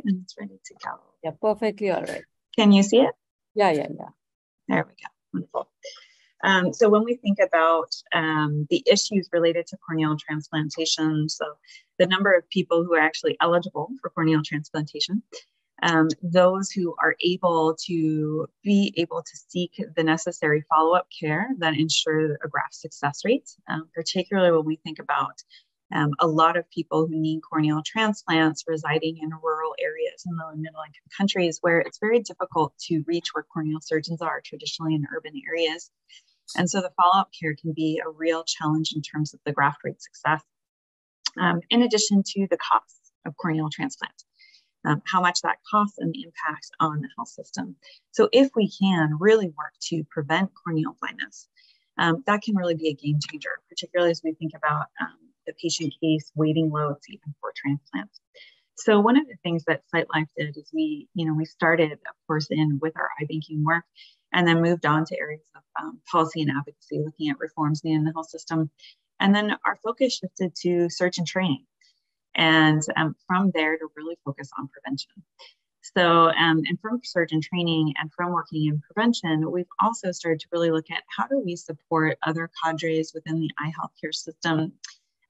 and it's ready to go. Yeah, perfectly all right. Can you see it? Yeah. There we go. Wonderful. So when we think about the issues related to corneal transplantation, so the number of people who are actually eligible for corneal transplantation, those who are able to seek the necessary follow-up care that ensure a graft success rate, particularly when we think about a lot of people who need corneal transplants residing in rural areas in low and middle income countries where it's very difficult to reach where corneal surgeons are traditionally in urban areas. And so the follow-up care can be a real challenge in terms of the graft rate success, in addition to the costs of corneal transplant, how much that costs and the impact on the health system. So if we can really work to prevent corneal blindness, that can really be a game changer, particularly as we think about the patient case waiting loads even for transplants. So one of the things that SightLife did is we started, of course, with our iBanking work, and then moved on to areas of policy and advocacy, looking at reforms in the health system. And then our focus shifted to surgeon training, and from there to really focus on prevention. So, and from surgeon training and from working in prevention, we've also started to really look at how do we support other cadres within the eye healthcare system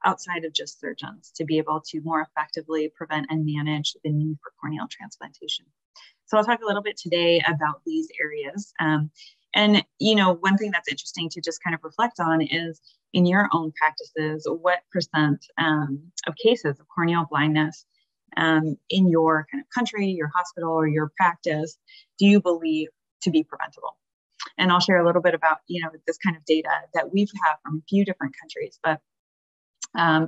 outside of just surgeons to be able to more effectively prevent and manage the need for corneal transplantation. So I'll talk a little bit today about these areas. And, one thing that's interesting to just kind of reflect on is in your own practices, what percent of cases of corneal blindness in your kind of country, your hospital, or your practice do you believe to be preventable? And I'll share a little bit about, this kind of data that we've had from a few different countries, but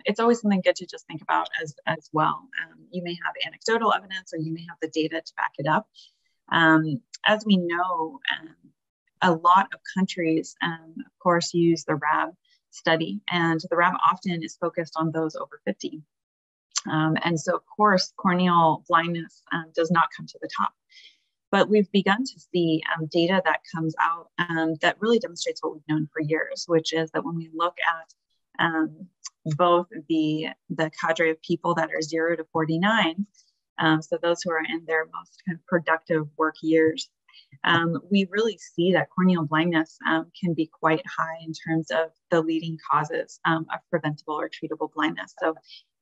it's always something good to just think about as well. You may have anecdotal evidence or you may have the data to back it up. As we know, a lot of countries, of course, use the RAB study, and the RAB often is focused on those over 50. And so, of course, corneal blindness does not come to the top. But we've begun to see data that comes out that really demonstrates what we've known for years, which is that when we look at both the cadre of people that are 0 to 49, so those who are in their most kind of productive work years, we really see that corneal blindness can be quite high in terms of the leading causes of preventable or treatable blindness. So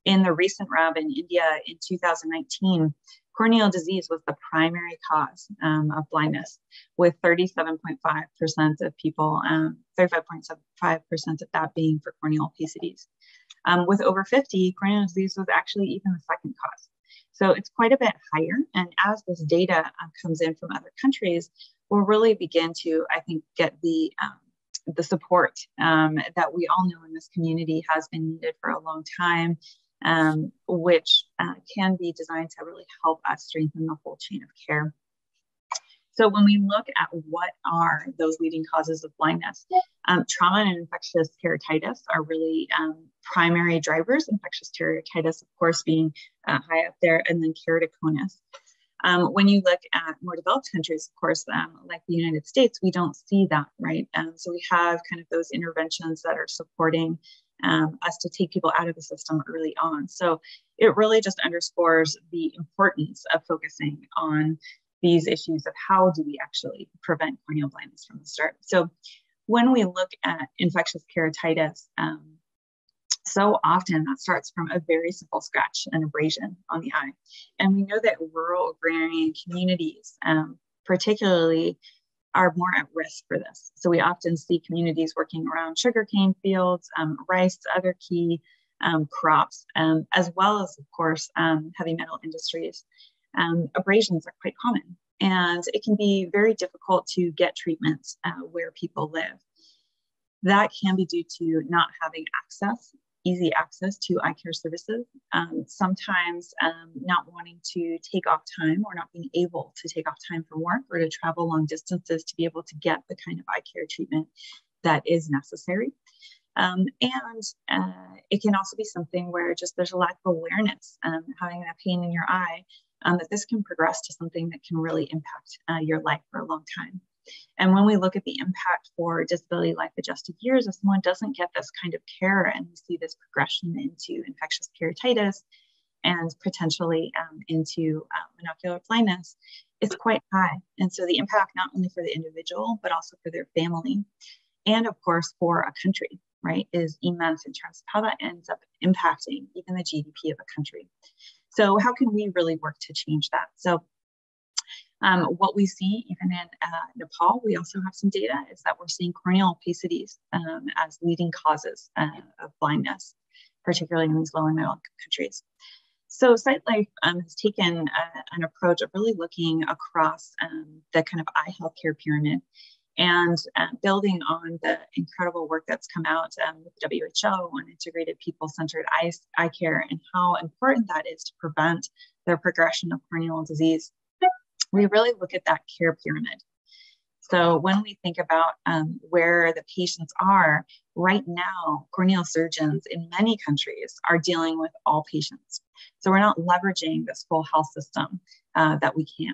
in the recent RAB in India in 2019, corneal disease was the primary cause of blindness, with 37.5% of people, 35.75% of that being for corneal opicities. With over 50, corneal disease was actually even the second cause. So it's quite a bit higher. And as this data comes in from other countries, we'll really begin to, I think, get the support that we all know in this community has been needed for a long time, which can be designed to really help us strengthen the whole chain of care. So when we look at what are those leading causes of blindness, trauma and infectious keratitis are really primary drivers. Infectious keratitis, of course, being high up there, and then keratoconus. When you look at more developed countries, of course, like the United States, we don't see that, right? So we have kind of those interventions that are supporting us to take people out of the system early on. So it really just underscores the importance of focusing on these issues of how do we actually prevent corneal blindness from the start. So when we look at infectious keratitis, so often that starts from a very simple scratch, an abrasion on the eye. And we know that rural agrarian communities, particularly, are more at risk for this. So we often see communities working around sugarcane fields, rice, other key crops, as well as, of course, heavy metal industries. Abrasions are quite common, and it can be very difficult to get treatments where people live. That can be due to not having easy access to eye care services, sometimes not wanting to take off time or not being able to take off time from work or to travel long distances to be able to get the kind of eye care treatment that is necessary. And it can also be something where just there's a lack of awareness, having that pain in your eye, that this can progress to something that can really impact your life for a long time. And when we look at the impact for disability life adjusted years, if someone doesn't get this kind of care and we see this progression into infectious keratitis, and potentially into monocular blindness is quite high. And so the impact not only for the individual, but also for their family, and of course for a country, right, is immense in terms of how that ends up impacting even the GDP of a country. So how can we really work to change that? So what we see even in Nepal, we also have some data, is that we're seeing corneal opacities as leading causes of blindness, particularly in these low and middle countries. So SightLife has taken an approach of really looking across the kind of eye healthcare pyramid and building on the incredible work that's come out with the WHO on integrated people-centered eye care and how important that is to prevent the progression of corneal disease. We really look at that care pyramid. So when we think about where the patients are, right now, corneal surgeons in many countries are dealing with all patients. So we're not leveraging this full health system that we can.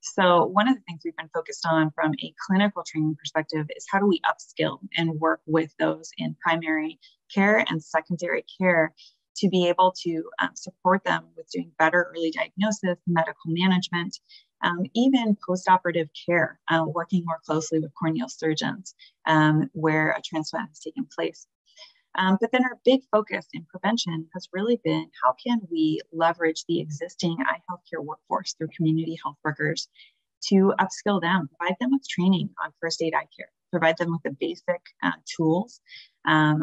So one of the things we've been focused on from a clinical training perspective is how do we upskill and work with those in primary care and secondary care to be able to support them with doing better early diagnosis, medical management, even postoperative care, working more closely with corneal surgeons where a transplant has taken place. But then our big focus in prevention has really been how can we leverage the existing eye healthcare workforce through community health workers to upskill them, provide them with training on first aid eye care, provide them with the basic tools,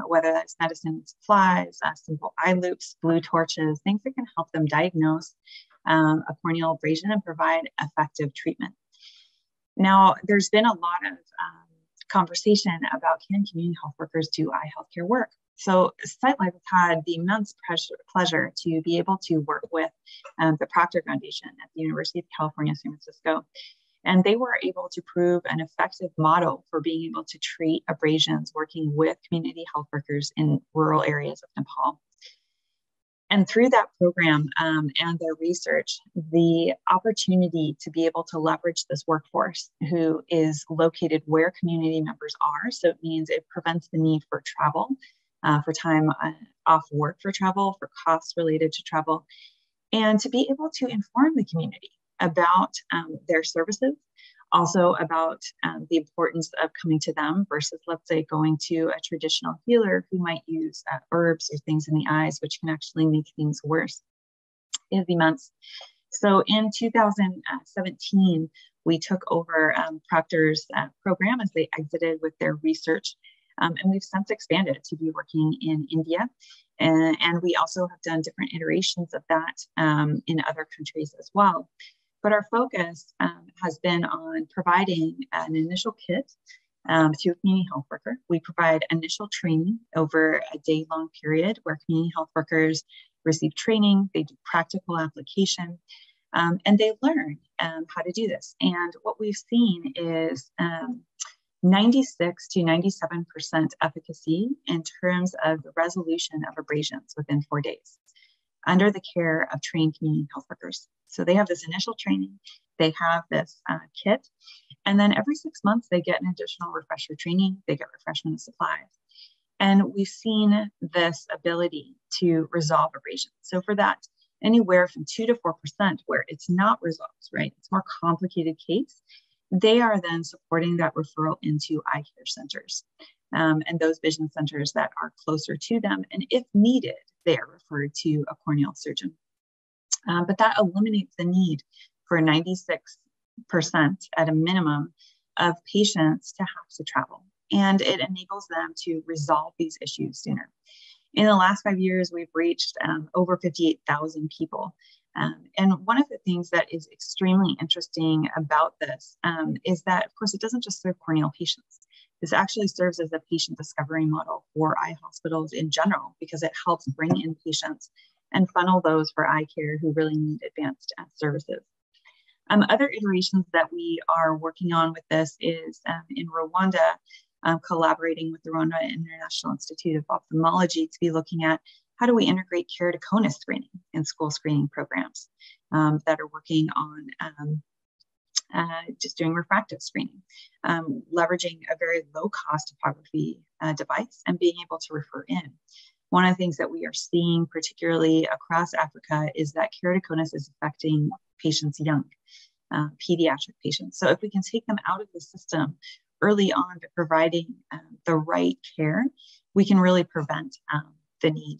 whether that's medicine supplies, simple eye loops, blue torches, things that can help them diagnose a corneal abrasion and provide effective treatment. Now, there's been a lot of conversation about can community health workers do eye healthcare work? So SightLife has had the immense pleasure to be able to work with the Proctor Foundation at the University of California, San Francisco. And they were able to prove an effective model for being able to treat abrasions working with community health workers in rural areas of Nepal. And through that program and their research, the opportunity to be able to leverage this workforce who is located where community members are. So it means it prevents the need for travel, for time off work for travel, for costs related to travel, and to be able to inform the community about their services, also about the importance of coming to them versus, let's say, going to a traditional healer who might use herbs or things in the eyes, which can actually make things worse, is immense. So in 2017, we took over Proctor's program as they exited with their research. And we've since expanded to be working in India. And we also have done different iterations of that in other countries as well. But our focus has been on providing an initial kit to a community health worker. We provide initial training over a day-long period where community health workers receive training, they do practical application, and they learn how to do this. And what we've seen is 96 to 97% efficacy in terms of the resolution of abrasions within 4 days under the care of trained community health workers. So they have this initial training, they have this kit, and then every 6 months they get an additional refresher training, they get refreshment supplies. And we've seen this ability to resolve abrasions. So for that, anywhere from 2 to 4% where it's not resolved, right? It's a more complicated case. They are then supporting that referral into eye care centers and those vision centers that are closer to them. And if needed, they are referred to a corneal surgeon. But that eliminates the need for 96% at a minimum of patients to have to travel. And it enables them to resolve these issues sooner. In the last 5 years, we've reached over 58,000 people. And one of the things that is extremely interesting about this is that, of course, it doesn't just serve corneal patients. This actually serves as a patient discovery model for eye hospitals in general, because it helps bring in patients and funnel those for eye care who really need advanced services. Other iterations that we are working on with this is in Rwanda, collaborating with the Rwanda International Institute of Ophthalmology to be looking at how do we integrate keratoconus screening in school screening programs that are working on just doing refractive screening, leveraging a very low cost topography device and being able to refer in. one of the things that we are seeing, particularly across Africa, is that keratoconus is affecting patients young, pediatric patients. So if we can take them out of the system early on by providing the right care, we can really prevent the need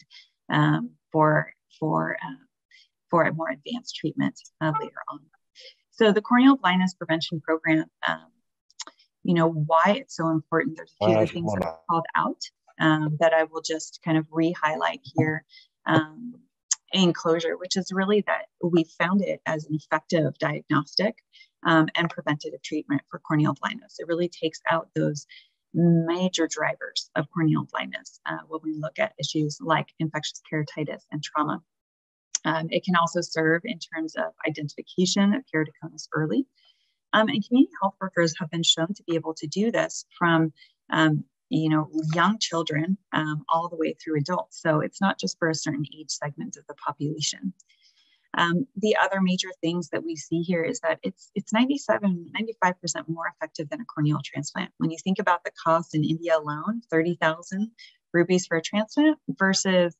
for a more advanced treatment later on. So the corneal blindness prevention program, why it's so important, there's a few of the things that are called out that I will just kind of re-highlight here in closure, which is really that we found it as an effective diagnostic and preventative treatment for corneal blindness. It really takes out those major drivers of corneal blindness when we look at issues like infectious keratitis and trauma. It can also serve in terms of identification of keratoconus early. And community health workers have been shown to be able to do this from, young children all the way through adults. So it's not just for a certain age segment of the population. The other major things that we see here is that it's 95% more effective than a corneal transplant. When you think about the cost in India alone, 30,000 rupees for a transplant versus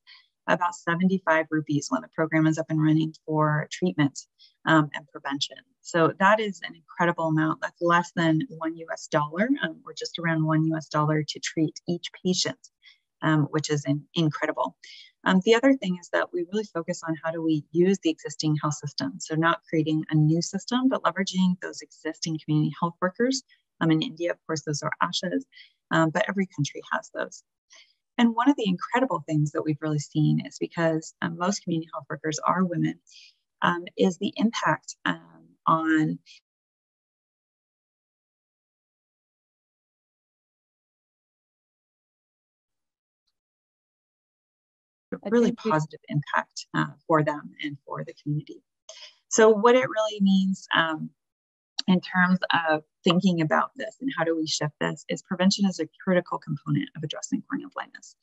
about 75 rupees when the program is up and running for treatment and prevention. So that is an incredible amount. That's less than $1 or just around $1 to treat each patient, which is incredible. The other thing is that we really focus on how do we use the existing health system. So not creating a new system, but leveraging those existing community health workers. In India, of course, those are ASHAs, but every country has those. And one of the incredible things that we've really seen is because most community health workers are women, is the impact on a really positive impact for them and for the community. So what it really means in terms of thinking about this and how do we shift this is prevention is a critical component of addressing corneal blindness.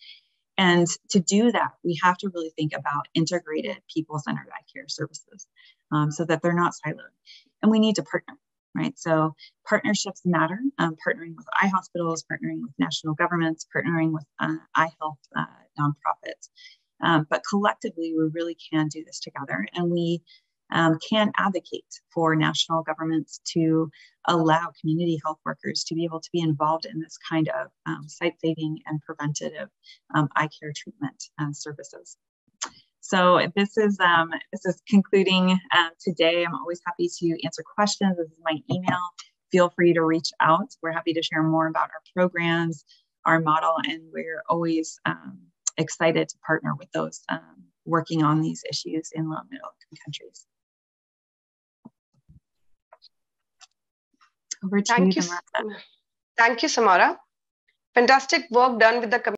And to do that, we have to really think about integrated people-centered eye care services so that they're not siloed. And we need to partner, right? So partnerships matter, partnering with eye hospitals, partnering with national governments, partnering with eye health nonprofits. But collectively, we really can do this together. And we can advocate for national governments to allow community health workers to be able to be involved in this kind of sight-saving and preventative eye care treatment services. So this is concluding today. I'm always happy to answer questions. This is my email. Feel free to reach out. We're happy to share more about our programs, our model, and we're always excited to partner with those working on these issues in low and middle income countries. Over to you, Samara. Thank you, Samara. Fantastic work done with the community.